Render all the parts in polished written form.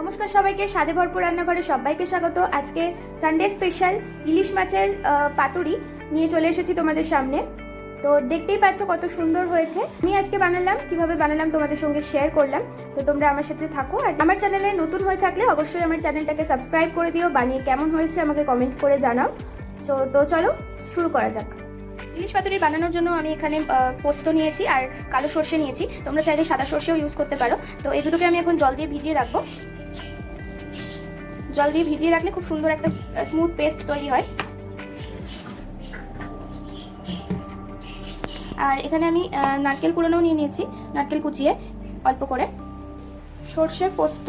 নমস্কার সবাইকে, স্বাদে ভরপুর রান্নাঘরে সবাইকে স্বাগত। আজকে সানডে স্পেশাল ইলিশ মাছের পাতুরি নিয়ে চলে এসেছি তোমাদের সামনে। তো দেখতেই পাচ্ছ কত সুন্দর হয়েছে। আমি আজকে বানালাম, কিভাবে বানালাম তোমাদের সঙ্গে শেয়ার করলাম। তো তোমরা আমার সাথে থাকো, আর আমার চ্যানেলে নতুন হয়ে থাকলে অবশ্যই আমার চ্যানেলটাকে সাবস্ক্রাইব করে দিও। বানিয়ে কেমন হয়েছে আমাকে কমেন্ট করে জানাও। তো চলো শুরু করা যাক। ইলিশ পাতুরি বানানোর জন্য আমি এখানে পোস্ত নিয়েছি আর কালো সর্ষে নিয়েছি। তোমরা চাইলে সাদা সর্ষেও ইউজ করতে পারো। তো এই দুটোকে আমি এখন জল দিয়ে ভিজিয়ে রাখবো। জল দিয়ে ভিজিয়ে রাখলে খুব সুন্দর একটা স্মুথ পেস্ট তৈরি হয়। আর এখানে আমি নারকেল কুড়ানোও নিয়ে নিয়েছি, নারকেল কুচিয়ে অল্প করে। সর্ষে, পোস্ত,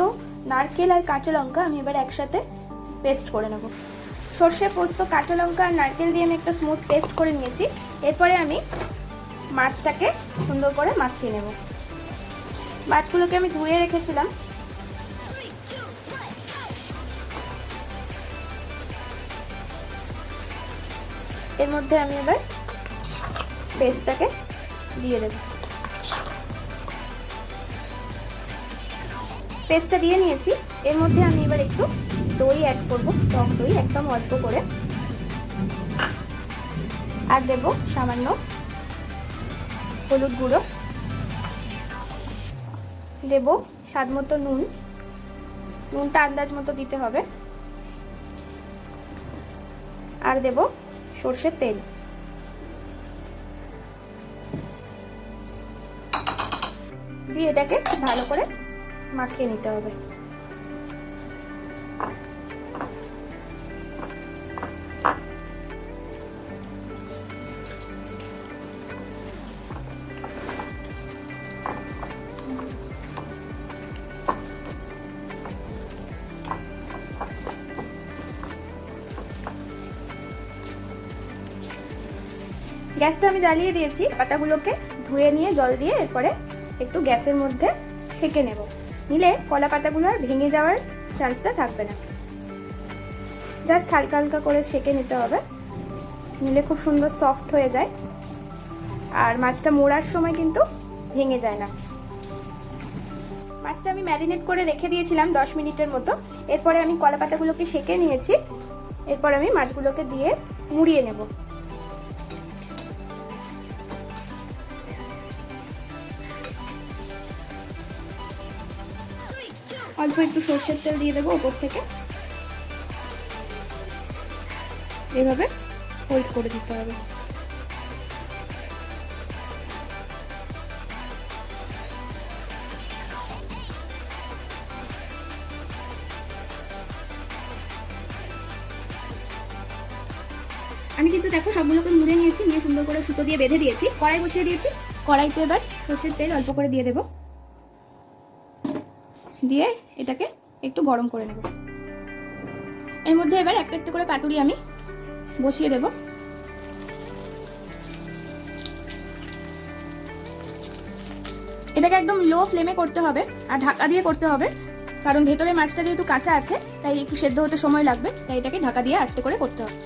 নারকেল আর কাঁচা লঙ্কা আমি এবার একসাথে পেস্ট করে নেব। সর্ষে, পোস্ত, কাঁচা লঙ্কা আর নারকেল দিয়ে আমি একটা স্মুথ পেস্ট করে নিয়েছি। এরপরে আমি মাছটাকে সুন্দর করে মাখিয়ে নেব। মাছগুলোকে আমি ধুয়ে রেখেছিলাম। এর মধ্যে আমি এবার পেস্টটাকে দিয়ে দেব। পেস্টটা দিয়ে নিয়েছি। এর মধ্যে আমি এবার একটু দই অ্যাড করব, টক দই একদম অল্প করে। আর দেব সামান্য হলুদ গুঁড়ো, দেব স্বাদ মতো নুন। নুনটা আন্দাজ মতো দিতে হবে। আর দেব সর্ষের তেল। দিয়ে এটাকে ভালো করে মাখিয়ে নিতে হবে। গ্যাসটা আমি জ্বালিয়ে দিয়েছি। পাতাগুলোকে ধুয়ে নিয়ে জল দিয়ে এরপরে একটু গ্যাসের মধ্যে সেঁকে নেব। নিলে কলা পাতাগুলো আর ভেঙে যাওয়ার চান্সটা থাকবে না। জাস্ট হালকা হালকা করে সেঁকে নিতে হবে, নিলে খুব সুন্দর সফট হয়ে যায়। আর মাছটা মোড়ার সময় কিন্তু ভেঙে যায় না। মাছটা আমি ম্যারিনেট করে রেখে দিয়েছিলাম 10 মিনিটের মতো। এরপরে আমি কলা পাতাগুলোকে সেঁকে নিয়েছি। এরপর আমি মাছগুলোকে দিয়ে মুড়িয়ে নেব। অল্প একটু সর্ষের তেল দিয়ে দেবো উপর থেকে। এভাবে ফোল্ড করে দিতে হবে। আমি কিন্তু দেখো সবগুলোকে মুড়ে নিয়েছি, নিয়ে সুন্দর করে সুতো দিয়ে বেঁধে দিয়েছি। কড়াই বসিয়ে দিয়েছি। কড়াইতে এবার সর্ষের তেল অল্প করে দিয়ে দেবো। দিয়ে এটাকে একটু গরম করে নেব। এর মধ্যে এবার একটা একটা করে পাতুরি আমি বসিয়ে দেব। এটাকে একদম লো ফ্লেমে করতে হবে আর ঢাকা দিয়ে করতে হবে, কারণ ভেতরে মাছটা যেহেতু কাঁচা আছে তাই একটু সেদ্ধ হতে সময় লাগবে। তাই এটাকে ঢাকা দিয়ে আস্তে করে করতে হবে।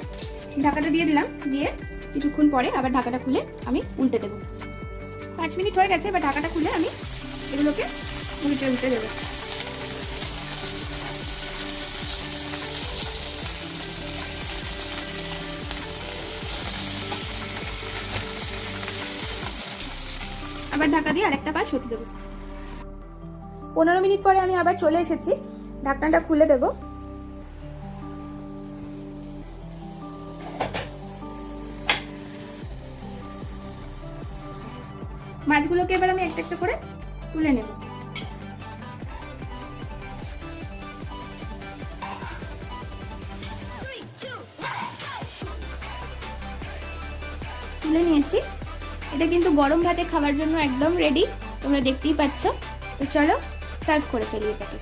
ঢাকাটা দিয়ে দিলাম। দিয়ে কিছুক্ষণ পরে আবার ঢাকাটা খুলে আমি উল্টে দেবো। 5 মিনিট হয়ে গেছে। এবার ঢাকাটা খুলে আমি এগুলোকে উল্টে উল্টে দেবো। আবার ঢাকা দিয়ে আরেকটা পাশ হতে দেবো। 15 মিনিট পরে আমি আবার চলে এসেছি। ঢাকনাটা খুলে দেব। মাছগুলোকে এবার আমি একটা একটা করে তুলে নেব। তুলে নিয়েছি। এটা কিন্তু গরম ভাতে খাওয়ার জন্য একদম রেডি। তোমরা দেখতেই পাচ্ছ। তো চলো সার্ভ করে ফেলি এটাকে।